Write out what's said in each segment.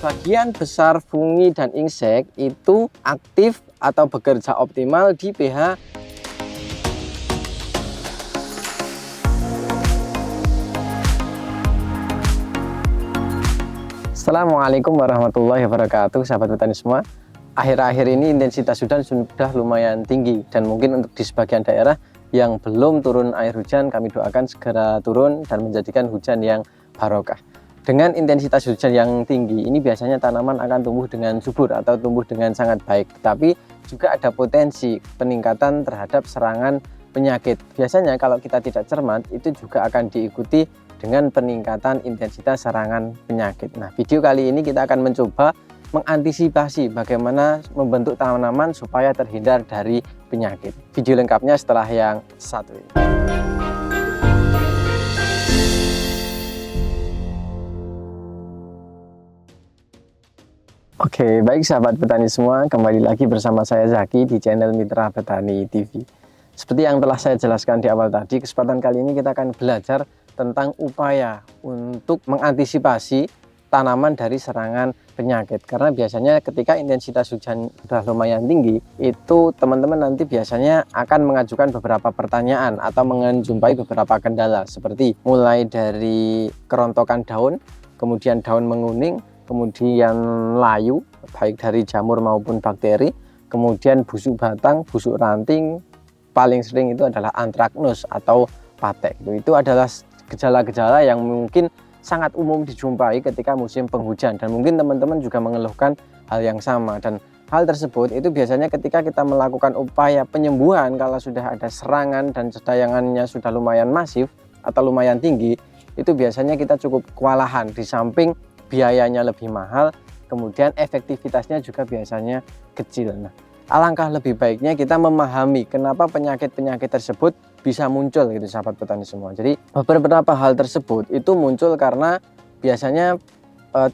sebagian besar fungi dan insek itu aktif atau bekerja optimal di pH Assalamualaikum warahmatullahi wabarakatuh, sahabat petani semua. Akhir-akhir ini intensitas hujan sudah lumayan tinggi dan mungkin untuk di sebagian daerah yang belum turun air hujan, kami doakan segera turun dan menjadikan hujan yang barokah. Dengan intensitas hujan yang tinggi ini biasanya tanaman akan tumbuh dengan subur atau tumbuh dengan sangat baik, tetapi juga ada potensi peningkatan terhadap serangan penyakit. Biasanya kalau kita tidak cermat itu juga akan diikuti dengan peningkatan intensitas serangan penyakit. Nah, video kali ini kita akan mencoba mengantisipasi bagaimana membentuk tanaman supaya terhindar dari penyakit. Video lengkapnya setelah yang satu ini. Oke, baik sahabat petani semua, kembali lagi bersama saya Zaki di channel Mitra Petani TV. Seperti yang telah saya jelaskan di awal tadi, kesempatan kali ini kita akan belajar tentang upaya untuk mengantisipasi tanaman dari serangan penyakit. Karena biasanya ketika intensitas hujan sudah lumayan tinggi, itu teman-teman nanti biasanya akan mengajukan beberapa pertanyaan atau menjumpai beberapa kendala, seperti mulai dari kerontokan daun, kemudian daun menguning, kemudian layu baik dari jamur maupun bakteri, kemudian busuk batang, busuk ranting, paling sering itu adalah antraknus atau patek. Itu adalah gejala-gejala yang mungkin sangat umum dijumpai ketika musim penghujan, dan mungkin teman-teman juga mengeluhkan hal yang sama. Dan hal tersebut itu biasanya ketika kita melakukan upaya penyembuhan kalau sudah ada serangan dan sedayangannya sudah lumayan masif atau lumayan tinggi, itu biasanya kita cukup kewalahan, di samping biayanya lebih mahal, kemudian efektivitasnya juga biasanya kecil. Nah, alangkah lebih baiknya kita memahami kenapa penyakit-penyakit tersebut bisa muncul gitu sahabat petani semua. Jadi beberapa hal tersebut itu muncul karena biasanya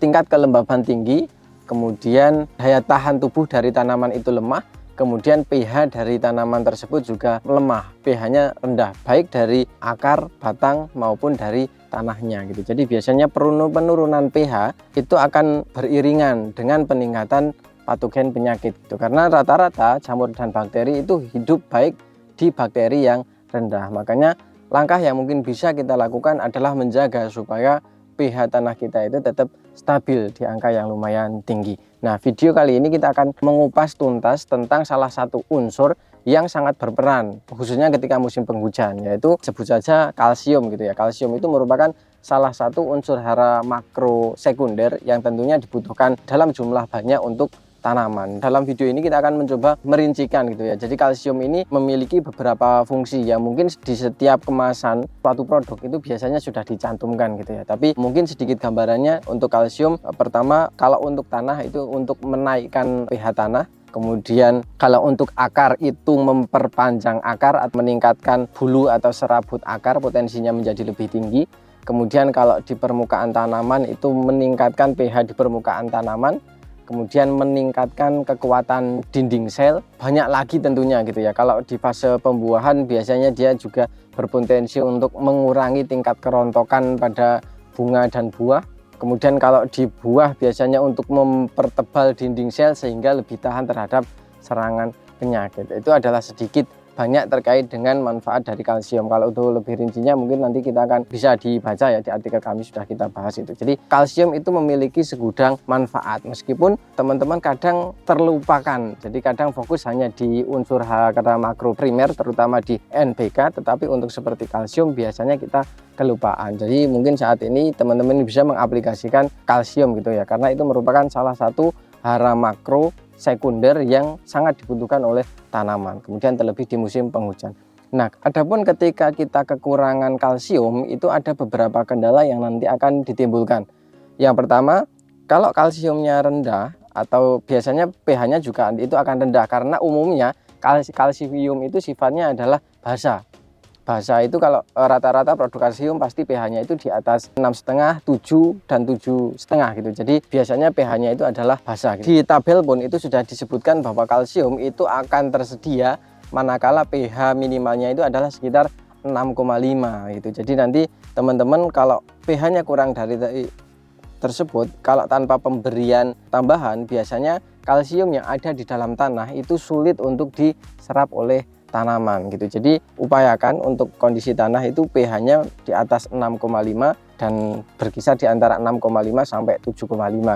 tingkat kelembaban tinggi, kemudian daya tahan tubuh dari tanaman itu lemah, kemudian pH dari tanaman tersebut juga lemah, pH-nya rendah, baik dari akar, batang maupun dari tanahnya gitu. Jadi biasanya penurunan pH itu akan beriringan dengan peningkatan patogen penyakit gitu. Karena rata-rata jamur dan bakteri itu hidup baik di bakteri yang rendah. Makanya langkah yang mungkin bisa kita lakukan adalah menjaga supaya pH tanah kita itu tetap stabil di angka yang lumayan tinggi. Nah, video kali ini kita akan mengupas tuntas tentang salah satu unsur yang sangat berperan khususnya ketika musim penghujan, yaitu sebut saja kalsium gitu ya. Kalsium itu merupakan salah satu unsur hara makro sekunder yang tentunya dibutuhkan dalam jumlah banyak untuk tanaman. Dalam video ini kita akan mencoba merincikan gitu ya. Jadi kalsium ini memiliki beberapa fungsi yang mungkin di setiap kemasan suatu produk itu biasanya sudah dicantumkan gitu ya. Tapi mungkin sedikit gambarannya untuk kalsium, pertama kalau untuk tanah itu untuk menaikkan pH tanah. Kemudian kalau untuk akar itu memperpanjang akar atau meningkatkan bulu atau serabut akar, potensinya menjadi lebih tinggi. Kemudian kalau di permukaan tanaman itu meningkatkan pH di permukaan tanaman. Kemudian meningkatkan kekuatan dinding sel, banyak lagi tentunya gitu ya. Kalau di fase pembuahan biasanya dia juga berpotensi untuk mengurangi tingkat kerontokan pada bunga dan buah. Kemudian kalau di buah biasanya untuk mempertebal dinding sel sehingga lebih tahan terhadap serangan penyakit. Itu adalah sedikit banyak terkait dengan manfaat dari kalsium. Kalau untuk lebih rincinya mungkin nanti kita akan bisa dibaca ya, di artikel kami sudah kita bahas itu. Jadi kalsium itu memiliki segudang manfaat meskipun teman-teman kadang terlupakan. Jadi kadang fokus hanya di unsur hara makro primer terutama di NPK, tetapi untuk seperti kalsium biasanya kita kelupaan. Jadi mungkin saat ini teman-teman bisa mengaplikasikan kalsium gitu ya, karena itu merupakan salah satu hara makro sekunder yang sangat dibutuhkan oleh tanaman, kemudian terlebih di musim penghujan. Nah, adapun ketika kita kekurangan kalsium itu ada beberapa kendala yang nanti akan ditimbulkan. Yang pertama, kalau kalsiumnya rendah atau biasanya pH-nya juga itu akan rendah, karena umumnya kalsium itu sifatnya adalah basa. Basa itu kalau rata-rata produk kalsium pasti pH-nya itu di atas 6,5, 7 dan 7,5 gitu. Jadi biasanya pH-nya itu adalah basa gitu. Di tabel pun itu sudah disebutkan bahwa kalsium itu akan tersedia manakala pH minimalnya itu adalah sekitar 6,5 gitu. Jadi nanti teman-teman kalau pH-nya kurang dari tersebut, kalau tanpa pemberian tambahan, biasanya kalsium yang ada di dalam tanah itu sulit untuk diserap oleh tanaman gitu. Jadi upayakan untuk kondisi tanah itu pH-nya di atas 6,5 dan berkisar di antara 6,5 sampai 7,5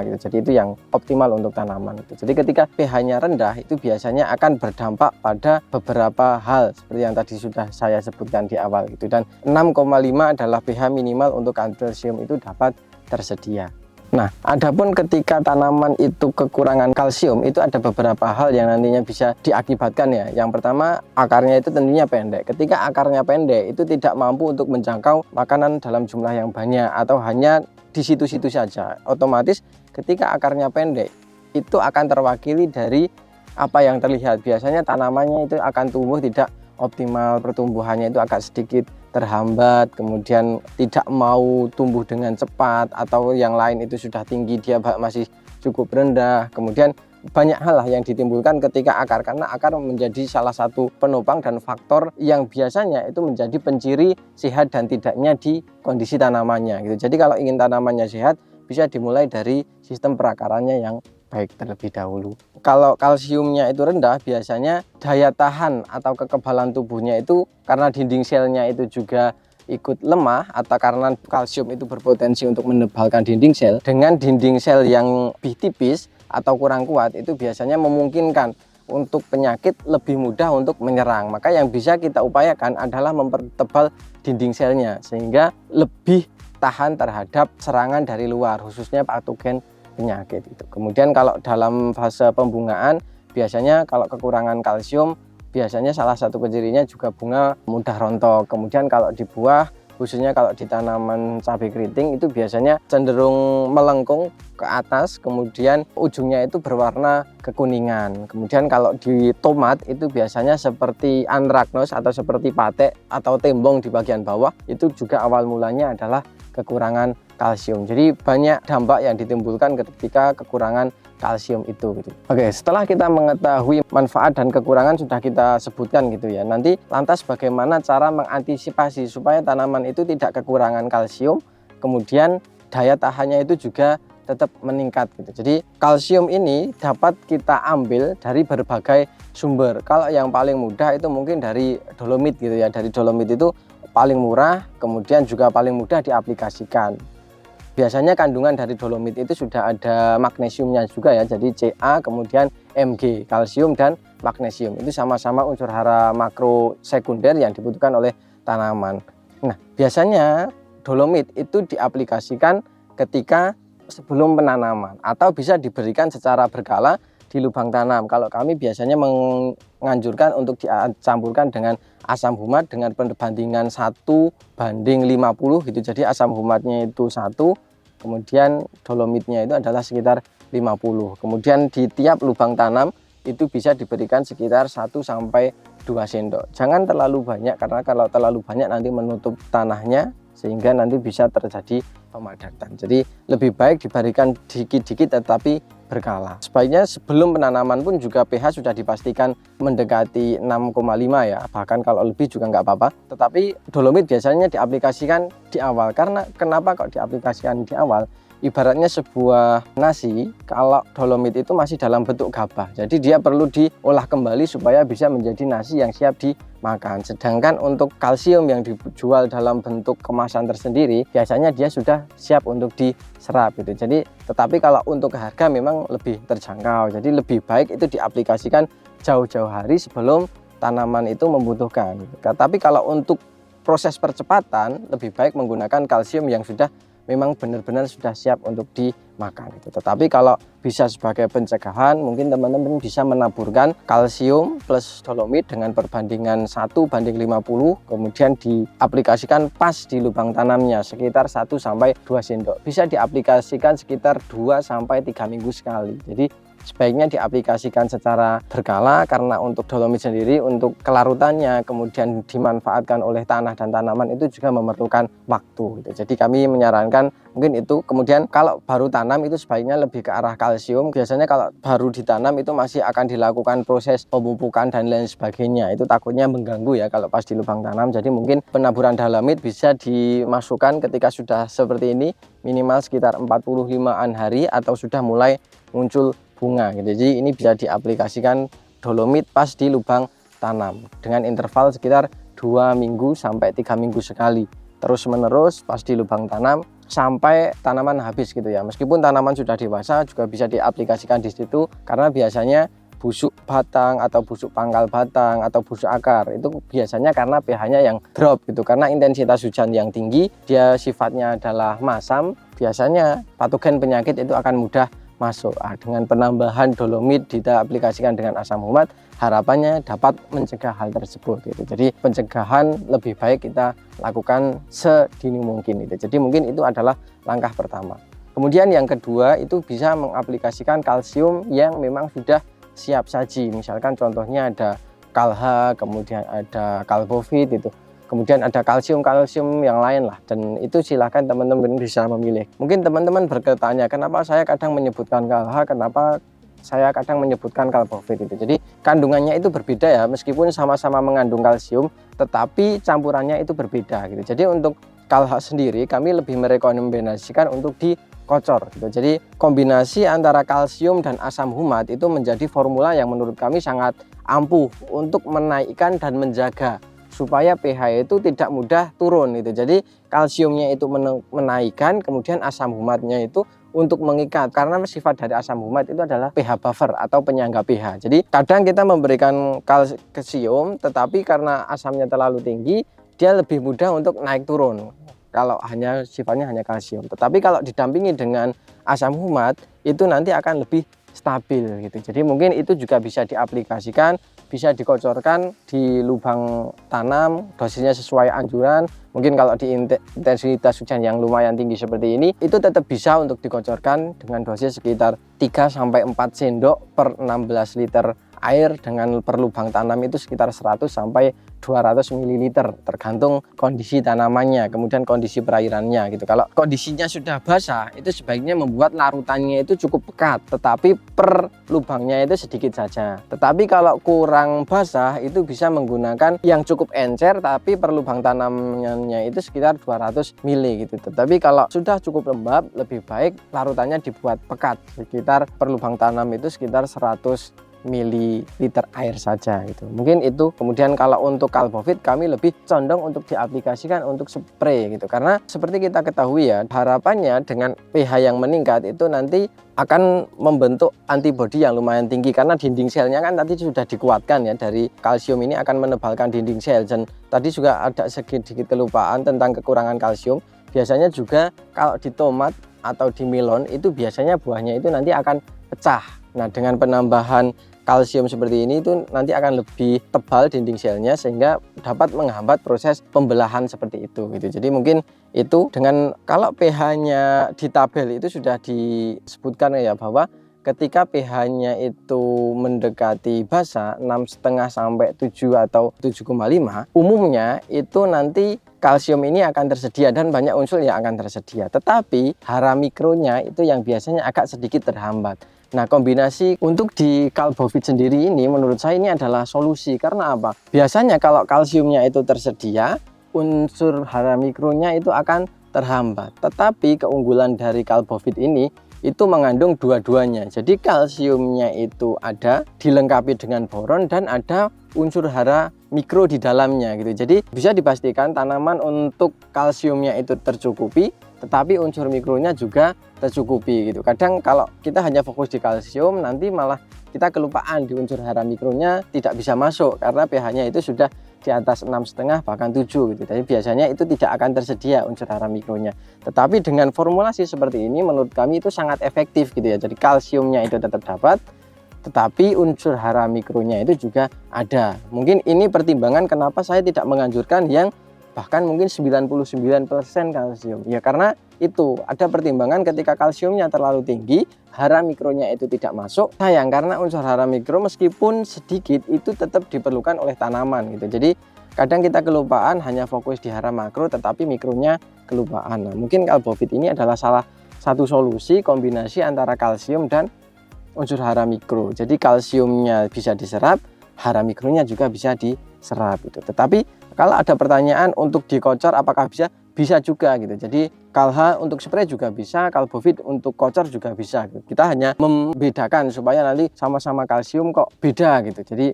gitu. Jadi itu yang optimal untuk tanaman gitu. Jadi ketika pH-nya rendah itu biasanya akan berdampak pada beberapa hal seperti yang tadi sudah saya sebutkan di awal gitu. Dan 6,5 adalah pH minimal untuk kalsium itu dapat tersedia. Nah, adapun ketika tanaman itu kekurangan kalsium, itu ada beberapa hal yang nantinya bisa diakibatkan ya. Yang pertama, akarnya itu tentunya pendek. Ketika akarnya pendek, itu tidak mampu untuk menjangkau makanan dalam jumlah yang banyak atau hanya di situ-situ saja. Otomatis ketika akarnya pendek, itu akan terwakili dari apa yang terlihat. Biasanya tanamannya itu akan tumbuh tidak optimal, pertumbuhannya itu agak sedikit terhambat, kemudian tidak mau tumbuh dengan cepat, atau yang lain itu sudah tinggi dia masih cukup rendah. Kemudian banyak hal lah yang ditimbulkan ketika akar, karena akar menjadi salah satu penopang dan faktor yang biasanya itu menjadi penciri sehat dan tidaknya di kondisi tanamannya gitu. Jadi kalau ingin tanamannya sehat, bisa dimulai dari sistem perakarannya yang baik terlebih dahulu. Kalau kalsiumnya itu rendah, biasanya daya tahan atau kekebalan tubuhnya itu karena dinding selnya itu juga ikut lemah, atau karena kalsium itu berpotensi untuk menebalkan dinding sel. Dengan dinding sel yang lebih tipis atau kurang kuat, itu biasanya memungkinkan untuk penyakit lebih mudah untuk menyerang. Maka yang bisa kita upayakan adalah mempertebal dinding selnya sehingga lebih tahan terhadap serangan dari luar, khususnya patogen penyakit itu. Kemudian kalau dalam fase pembungaan, biasanya kalau kekurangan kalsium, biasanya salah satu pencirinya juga bunga mudah rontok. Kemudian kalau di buah, khususnya kalau di tanaman cabai keriting, itu biasanya cenderung melengkung ke atas, kemudian ujungnya itu berwarna kekuningan. Kemudian kalau di tomat itu biasanya seperti antraknos atau seperti patek atau tembong di bagian bawah, itu juga awal mulanya adalah kekurangan kalsium. Jadi banyak dampak yang ditimbulkan ketika kekurangan kalsium itu gitu. Oke, setelah kita mengetahui manfaat dan kekurangan sudah kita sebutkan gitu ya. Nanti lantas bagaimana cara mengantisipasi supaya tanaman itu tidak kekurangan kalsium, kemudian daya tahannya itu juga tetap meningkat gitu. Jadi kalsium ini dapat kita ambil dari berbagai sumber. Kalau yang paling mudah itu mungkin dari dolomit gitu ya. Dari dolomit itu paling murah, kemudian juga paling mudah diaplikasikan. Biasanya kandungan dari dolomit itu sudah ada magnesiumnya juga ya, jadi Ca, kemudian Mg, kalsium dan magnesium. Itu sama-sama unsur hara makro sekunder yang dibutuhkan oleh tanaman. Nah, biasanya dolomit itu diaplikasikan ketika sebelum penanaman atau bisa diberikan secara berkala di lubang tanam. Kalau kami biasanya menganjurkan untuk dicampurkan dengan asam humat dengan perbandingan 1:50 gitu. Jadi asam humatnya itu 1, kemudian dolomitnya itu adalah sekitar 50. Kemudian di tiap lubang tanam itu bisa diberikan sekitar 1 sampai 2 sendok. Jangan terlalu banyak, karena kalau terlalu banyak nanti menutup tanahnya sehingga nanti bisa terjadi pemadatan. Jadi lebih baik diberikan dikit-dikit tetapi berkala. Sebaiknya sebelum penanaman pun juga pH sudah dipastikan mendekati 6,5 ya, bahkan kalau lebih juga nggak apa-apa. Tetapi dolomit biasanya diaplikasikan di awal. Karena kenapa kok diaplikasikan di awal? Ibaratnya sebuah nasi, kalau dolomit itu masih dalam bentuk gabah, jadi dia perlu diolah kembali supaya bisa menjadi nasi yang siap dimakan. Sedangkan untuk kalsium yang dijual dalam bentuk kemasan tersendiri, biasanya dia sudah siap untuk diserap gitu. Jadi tetapi kalau untuk harga memang lebih terjangkau, jadi lebih baik itu diaplikasikan jauh-jauh hari sebelum tanaman itu membutuhkan. Tapi kalau untuk proses percepatan, lebih baik menggunakan kalsium yang sudah memang benar-benar sudah siap untuk dimakan itu. Tetapi kalau bisa sebagai pencegahan, mungkin teman-teman bisa menaburkan kalsium plus dolomit dengan perbandingan 1:50, kemudian diaplikasikan pas di lubang tanamnya sekitar 1 sampai 2 sendok. Bisa diaplikasikan sekitar 2 sampai 3 minggu sekali. Jadi sebaiknya diaplikasikan secara berkala, karena untuk dolomit sendiri untuk kelarutannya kemudian dimanfaatkan oleh tanah dan tanaman itu juga memerlukan waktu gitu. Jadi kami menyarankan mungkin itu. Kemudian kalau baru tanam itu sebaiknya lebih ke arah kalsium. Biasanya kalau baru ditanam itu masih akan dilakukan proses pemupukan dan lain sebagainya, itu takutnya mengganggu ya kalau pas di lubang tanam. Jadi mungkin penaburan dolomit bisa dimasukkan ketika sudah seperti ini, minimal sekitar 45-an hari atau sudah mulai muncul bunga gitu. Jadi ini bisa diaplikasikan dolomit pas di lubang tanam dengan interval sekitar 2 minggu sampai 3 minggu sekali, terus menerus pas di lubang tanam sampai tanaman habis gitu ya. Meskipun tanaman sudah dewasa juga bisa diaplikasikan di situ, karena biasanya busuk batang atau busuk pangkal batang atau busuk akar itu biasanya karena pH-nya yang drop gitu, karena intensitas hujan yang tinggi, dia sifatnya adalah masam, biasanya patogen penyakit itu akan mudah masuk. Dengan penambahan dolomit diaplikasikan dengan asam humat, harapannya dapat mencegah hal tersebut gitu. Jadi pencegahan lebih baik kita lakukan sedini mungkin gitu. Jadi mungkin itu adalah langkah pertama. Kemudian yang kedua itu bisa mengaplikasikan kalsium yang memang sudah siap saji. Misalkan contohnya ada Kalha, kemudian ada Kalbovit itu. Kemudian ada kalsium yang lain lah, dan itu silahkan teman-teman bisa memilih. Mungkin teman-teman bertanya, kenapa saya kadang menyebutkan Kalha, kenapa saya kadang menyebutkan Kalbovit itu. Jadi kandungannya itu berbeda ya, meskipun sama-sama mengandung kalsium, tetapi campurannya itu berbeda gitu. Jadi untuk Kalha sendiri kami lebih merekomendasikan untuk dikocor gitu. Jadi kombinasi antara kalsium dan asam humat itu menjadi formula yang menurut kami sangat ampuh untuk menaikkan dan menjaga supaya pH itu tidak mudah turun gitu. Jadi kalsiumnya itu menaikkan, kemudian asam humatnya itu untuk mengikat, karena sifat dari asam humat itu adalah pH buffer atau penyangga pH. Jadi kadang kita memberikan kalsium, tetapi karena asamnya terlalu tinggi, dia lebih mudah untuk naik turun kalau hanya sifatnya hanya kalsium. Tetapi kalau didampingi dengan asam humat itu nanti akan lebih stabil gitu. Jadi mungkin itu juga bisa diaplikasikan, bisa dikocorkan di lubang tanam, dosisnya sesuai anjuran. Mungkin kalau di intensitas hujan yang lumayan tinggi seperti ini, itu tetap bisa untuk dikocorkan dengan dosis sekitar 3-4 sendok per 16 liter air, dengan per lubang tanam itu sekitar 100-200 ml tergantung kondisi tanamannya, kemudian kondisi perairannya gitu. Kalau kondisinya sudah basah, itu sebaiknya membuat larutannya itu cukup pekat, tetapi per lubangnya itu sedikit saja. Tetapi kalau kurang basah itu bisa menggunakan yang cukup encer, tapi per lubang tanamnya itu sekitar 200 ml gitu. Tetapi kalau sudah cukup lembab, lebih baik larutannya dibuat pekat, sekitar per lubang tanam itu sekitar 100 mililiter air saja gitu. Mungkin itu. Kemudian kalau untuk Kalbovit kami lebih condong untuk diaplikasikan untuk spray gitu, karena seperti kita ketahui ya, harapannya dengan pH yang meningkat itu nanti akan membentuk antibodi yang lumayan tinggi, karena dinding selnya kan tadi sudah dikuatkan ya, dari kalsium ini akan menebalkan dinding sel. Dan tadi juga ada sedikit kelupaan tentang kekurangan kalsium. Biasanya juga kalau di tomat atau di melon itu biasanya buahnya itu nanti akan pecah. Nah, dengan penambahan kalsium seperti ini itu nanti akan lebih tebal dinding selnya, sehingga dapat menghambat proses pembelahan seperti itu gitu. Jadi mungkin itu, dengan kalau pH-nya di tabel itu sudah disebutkan ya, bahwa ketika pH-nya itu mendekati basah 6,5 sampai 7 atau 7,5, umumnya itu nanti kalsium ini akan tersedia dan banyak unsur yang akan tersedia. Tetapi hara mikronya itu yang biasanya agak sedikit terhambat. Nah, kombinasi untuk di Kalbovit sendiri ini menurut saya ini adalah solusi. Karena apa? Biasanya kalau kalsiumnya itu tersedia, unsur hara mikronya itu akan terhambat. Tetapi keunggulan dari Kalbovit ini itu mengandung dua-duanya. Jadi kalsiumnya itu ada, dilengkapi dengan boron, dan ada unsur hara mikro di dalamnya gitu. Jadi bisa dipastikan tanaman untuk kalsiumnya itu tercukupi, tetapi unsur mikronya juga tercukupi gitu. Kadang kalau kita hanya fokus di kalsium, nanti malah kita kelupaan di unsur hara mikronya tidak bisa masuk, karena pH-nya itu sudah di atas 6,5 bahkan 7 gitu. Jadi biasanya itu tidak akan tersedia unsur hara mikronya. Tetapi dengan formulasi seperti ini menurut kami itu sangat efektif gitu ya. Jadi kalsiumnya itu tetap dapat, tetapi unsur hara mikronya itu juga ada. Mungkin ini pertimbangan kenapa saya tidak menganjurkan yang bahkan mungkin 99% kalsium. Ya karena itu ada pertimbangan ketika kalsiumnya terlalu tinggi, hara mikronya itu tidak masuk. Sayang karena unsur hara mikro meskipun sedikit itu tetap diperlukan oleh tanaman gitu. Jadi kadang kita kelupaan hanya fokus di hara makro tetapi mikronya kelupaan. Nah, mungkin Kalbovit ini adalah salah satu solusi kombinasi antara kalsium dan unsur hara mikro. Jadi kalsiumnya bisa diserap, hara mikronya juga bisa diserap gitu. Tetapi kalau ada pertanyaan untuk dikocor apakah bisa? Bisa juga gitu. Jadi Kalha untuk spray juga bisa, Kalbovit untuk kocor juga bisa gitu. Kita hanya membedakan supaya nanti sama-sama kalsium kok beda gitu. Jadi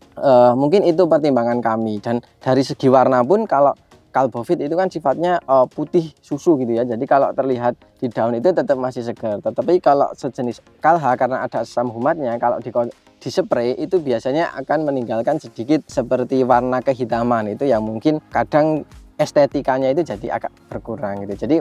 mungkin itu pertimbangan kami. Dan dari segi warna pun kalau Kalbovit itu kan sifatnya putih susu gitu ya. Jadi kalau terlihat di daun itu tetap masih segar. Tetapi kalau sejenis Kalha karena ada asam humatnya, kalau di spray itu biasanya akan meninggalkan sedikit seperti warna kehitaman itu yang mungkin kadang estetikanya itu jadi agak berkurang gitu. Jadi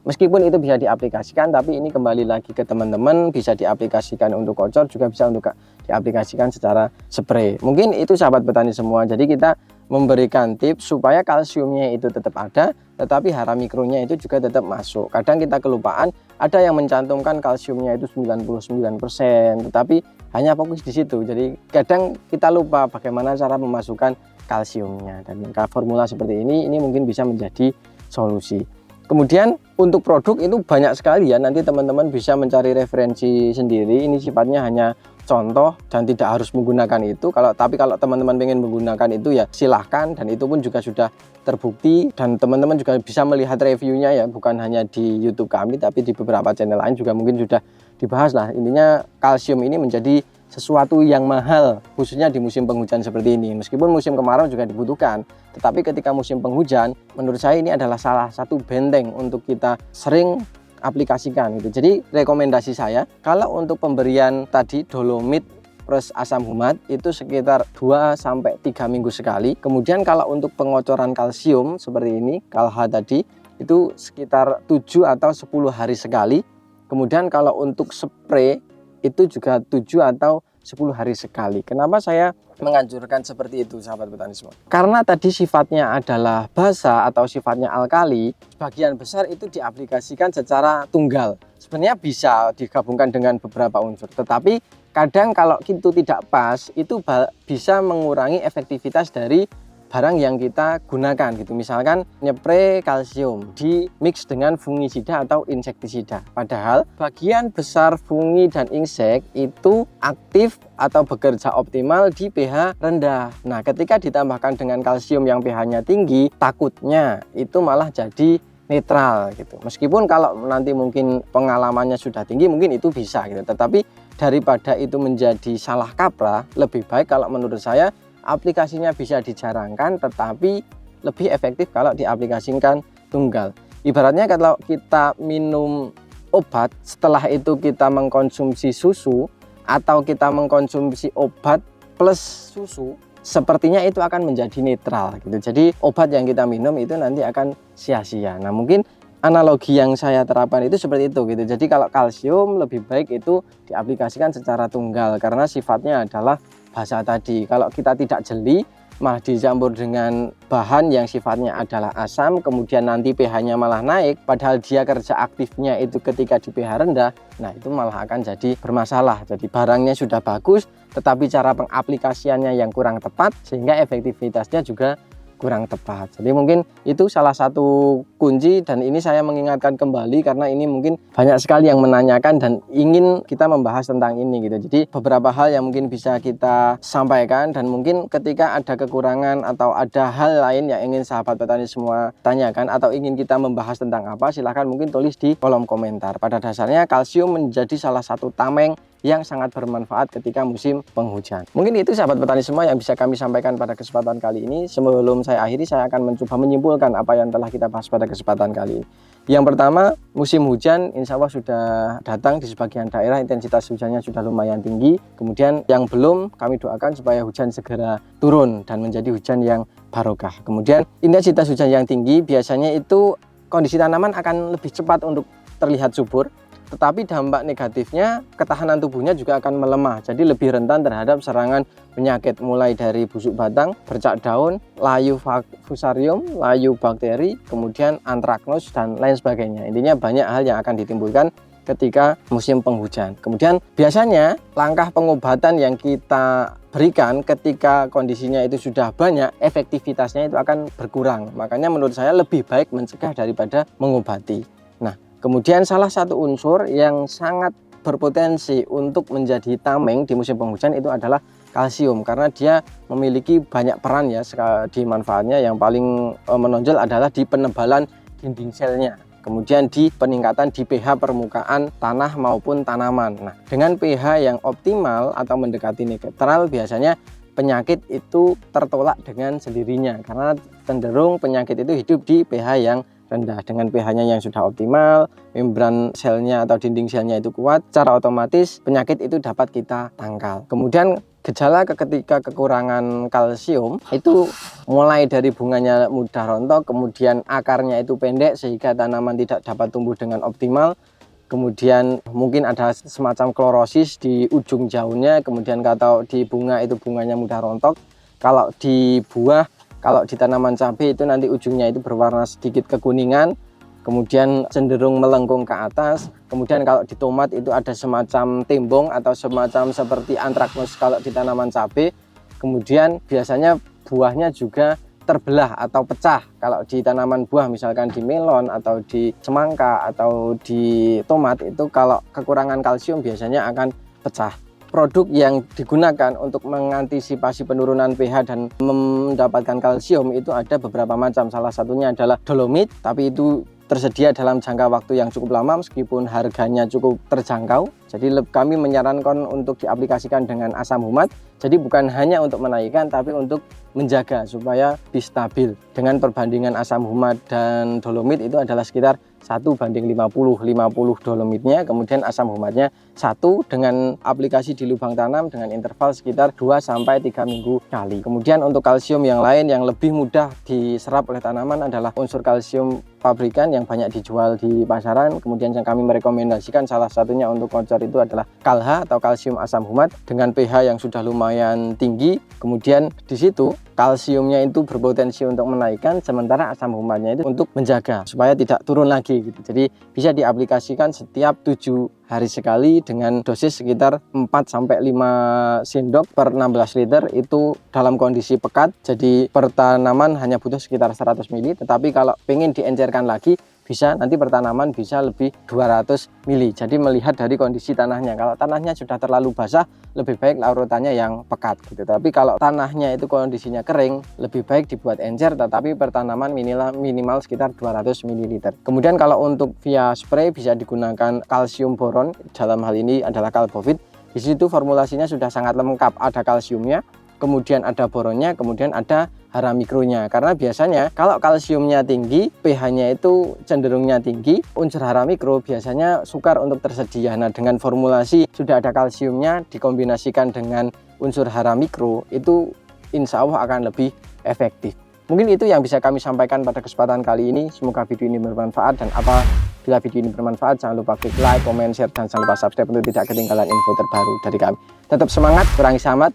meskipun itu bisa diaplikasikan, tapi ini kembali lagi ke teman-teman, bisa diaplikasikan untuk kocor, juga bisa untuk diaplikasikan secara spray. Mungkin itu sahabat petani semua. Jadi kita memberikan tips supaya kalsiumnya itu tetap ada, tetapi hara mikronya itu juga tetap masuk. Kadang kita kelupaan, ada yang mencantumkan kalsiumnya itu 99%, tetapi hanya fokus di situ. Jadi kadang kita lupa bagaimana cara memasukkan kalsiumnya, dan formula seperti ini mungkin bisa menjadi solusi. Kemudian untuk produk itu banyak sekali ya, nanti teman-teman bisa mencari referensi sendiri. Ini sifatnya hanya contoh dan tidak harus menggunakan itu. Tapi kalau teman-teman pengen menggunakan itu ya silahkan, dan itu pun juga sudah terbukti, dan teman-teman juga bisa melihat reviewnya ya, bukan hanya di YouTube kami tapi di beberapa channel lain juga mungkin sudah dibahas lah. Intinya kalsium ini menjadi sesuatu yang mahal khususnya di musim penghujan seperti ini. Meskipun musim kemarau juga dibutuhkan, tetapi ketika musim penghujan menurut saya ini adalah salah satu benteng untuk kita sering aplikasikan gitu. Jadi rekomendasi saya kalau untuk pemberian tadi dolomit plus asam humat itu sekitar 2-3 minggu sekali. Kemudian kalau untuk pengocoran kalsium seperti ini Kalha tadi itu sekitar 7 atau 10 hari sekali. Kemudian kalau untuk spray itu juga 7 atau 10 hari sekali. Kenapa saya menganjurkan seperti itu sahabat petani semua? Karena tadi sifatnya adalah basa atau sifatnya alkali, sebagian besar itu diaplikasikan secara tunggal. Sebenarnya bisa digabungkan dengan beberapa unsur, tetapi kadang kalau itu tidak pas, itu bisa mengurangi efektivitas dari barang yang kita gunakan gitu. Misalkan nyepre kalsium di mix dengan fungisida atau insektisida, padahal bagian besar fungi dan insek itu aktif atau bekerja optimal di pH rendah. Nah ketika ditambahkan dengan kalsium yang pH-nya tinggi, takutnya itu malah jadi netral gitu. Meskipun kalau nanti mungkin pengalamannya sudah tinggi mungkin itu bisa gitu, tetapi daripada itu menjadi salah kaprah, lebih baik kalau menurut saya aplikasinya bisa dijarangkan, tetapi lebih efektif kalau diaplikasikan tunggal. Ibaratnya kalau kita minum obat, setelah itu kita mengkonsumsi susu atau kita mengkonsumsi obat plus susu, sepertinya itu akan menjadi netral gitu. Jadi obat yang kita minum itu nanti akan sia-sia. Nah mungkin analogi yang saya terapkan itu seperti itu gitu. Jadi kalau kalsium lebih baik itu diaplikasikan secara tunggal karena sifatnya adalah basa tadi. Kalau kita tidak jeli malah dicampur dengan bahan yang sifatnya adalah asam, kemudian nanti pH-nya malah naik, padahal dia kerja aktifnya itu ketika di pH rendah, nah itu malah akan jadi bermasalah. Jadi barangnya sudah bagus, tetapi cara pengaplikasiannya yang kurang tepat, sehingga efektivitasnya juga kurang tepat. Jadi mungkin itu salah satu kunci, dan ini saya mengingatkan kembali karena ini mungkin banyak sekali yang menanyakan dan ingin kita membahas tentang ini gitu. Jadi beberapa hal yang mungkin bisa kita sampaikan, dan mungkin ketika ada kekurangan atau ada hal lain yang ingin sahabat petani semua tanyakan atau ingin kita membahas tentang apa, silahkan mungkin tulis di kolom komentar. Pada dasarnya kalsium menjadi salah satu tameng yang sangat bermanfaat ketika musim penghujan. Mungkin itu sahabat petani semua yang bisa kami sampaikan pada kesempatan kali ini. Sebelum saya akhiri, saya akan mencoba menyimpulkan apa yang telah kita bahas pada kesempatan kali ini. Yang pertama, musim hujan insya Allah sudah datang di sebagian daerah, intensitas hujannya sudah lumayan tinggi. Kemudian yang belum, kami doakan supaya hujan segera turun dan menjadi hujan yang barokah. Kemudian intensitas hujan yang tinggi biasanya itu kondisi tanaman akan lebih cepat untuk terlihat subur. tetapi dampak negatifnya ketahanan tubuhnya juga akan melemah, jadi lebih rentan terhadap serangan penyakit mulai dari busuk batang, bercak daun, layu fusarium, layu bakteri, kemudian antraknus dan lain sebagainya. Intinya banyak hal yang akan ditimbulkan ketika musim penghujan. Kemudian biasanya langkah pengobatan yang kita berikan ketika kondisinya itu sudah banyak, efektivitasnya itu akan berkurang. Makanya menurut saya lebih baik mencegah daripada mengobati. Nah, kemudian salah satu unsur yang sangat berpotensi untuk menjadi tameng di musim penghujan itu adalah kalsium, karena dia memiliki banyak peran ya di manfaatnya. Yang paling menonjol adalah di penebalan dinding selnya, kemudian di peningkatan di pH permukaan tanah maupun tanaman. Nah, dengan pH yang optimal atau mendekati netral, biasanya penyakit itu tertolak dengan sendirinya, karena cenderung penyakit itu hidup di pH yang rendah. Dengan pH-nya yang sudah optimal, membran selnya atau dinding selnya itu kuat, secara otomatis penyakit itu dapat kita tangkal. Kemudian gejala ketika kekurangan kalsium itu mulai dari bunganya mudah rontok, kemudian akarnya itu pendek sehingga tanaman tidak dapat tumbuh dengan optimal. Kemudian mungkin ada semacam klorosis di ujung daunnya, kemudian kalau di bunga itu bunganya mudah rontok. Kalau di buah, kalau di tanaman cabai itu nanti ujungnya itu berwarna sedikit kekuningan, kemudian cenderung melengkung ke atas. Kemudian kalau di tomat itu ada semacam tembong atau semacam seperti antraknus kalau di tanaman cabai. Kemudian biasanya buahnya juga terbelah atau pecah kalau di tanaman buah, misalkan di melon atau di semangka atau di tomat itu kalau kekurangan kalsium biasanya akan pecah. Produk yang digunakan untuk mengantisipasi penurunan pH dan mendapatkan kalsium itu ada beberapa macam. Salah satunya adalah dolomit, tapi itu tersedia dalam jangka waktu yang cukup lama meskipun harganya cukup terjangkau. Jadi kami menyarankan untuk diaplikasikan dengan asam humat. Jadi bukan hanya untuk menaikkan, tapi untuk menjaga supaya lebih stabil. Dengan perbandingan asam humat dan dolomit itu adalah sekitar 1:50 dolomitnya, kemudian asam humatnya 1, dengan aplikasi di lubang tanam dengan interval sekitar 2-3 minggu kali. Kemudian untuk kalsium yang lain yang lebih mudah diserap oleh tanaman adalah unsur kalsium pabrikan yang banyak dijual di pasaran. Kemudian yang kami merekomendasikan salah satunya untuk kocor itu adalah KALH atau kalsium asam humat dengan pH yang sudah lumayan tinggi. Kemudian di situ kalsiumnya itu berpotensi untuk menaikkan, sementara asam humatnya itu untuk menjaga supaya tidak turun lagi gitu. Jadi bisa diaplikasikan setiap 7 hari sekali dengan dosis sekitar 4-5 sendok per 16 liter itu dalam kondisi pekat. Jadi per tanaman hanya butuh sekitar 100 ml, tetapi kalau pengen diencerkan lagi bisa nanti per tanaman bisa lebih 200 ml. Jadi melihat dari kondisi tanahnya. Kalau tanahnya sudah terlalu basah, lebih baik larutannya yang pekat gitu. Tapi kalau tanahnya itu kondisinya kering, lebih baik dibuat encer, tetapi per tanaman minimal sekitar 200 ml. Kemudian kalau untuk via spray bisa digunakan kalsium boron, dalam hal ini adalah Kalbovit. Di situ formulasinya sudah sangat lengkap, ada kalsiumnya, kemudian ada boronnya, kemudian ada hara mikronya. Karena biasanya kalau kalsiumnya tinggi, pH-nya itu cenderungnya tinggi, unsur hara mikro biasanya sukar untuk tersedia. Nah, dengan formulasi sudah ada kalsiumnya dikombinasikan dengan unsur hara mikro, itu insya Allah akan lebih efektif. Mungkin itu yang bisa kami sampaikan pada kesempatan kali ini. Semoga video ini bermanfaat, dan apabila video ini bermanfaat, jangan lupa klik like, comment, share, dan jangan lupa subscribe untuk tidak ketinggalan info terbaru dari kami. Tetap semangat, kurangi sahabat.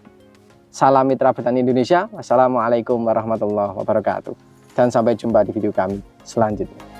Salam Mitra Petani Indonesia. Wassalamualaikum warahmatullahi wabarakatuh. Dan sampai jumpa di video kami selanjutnya.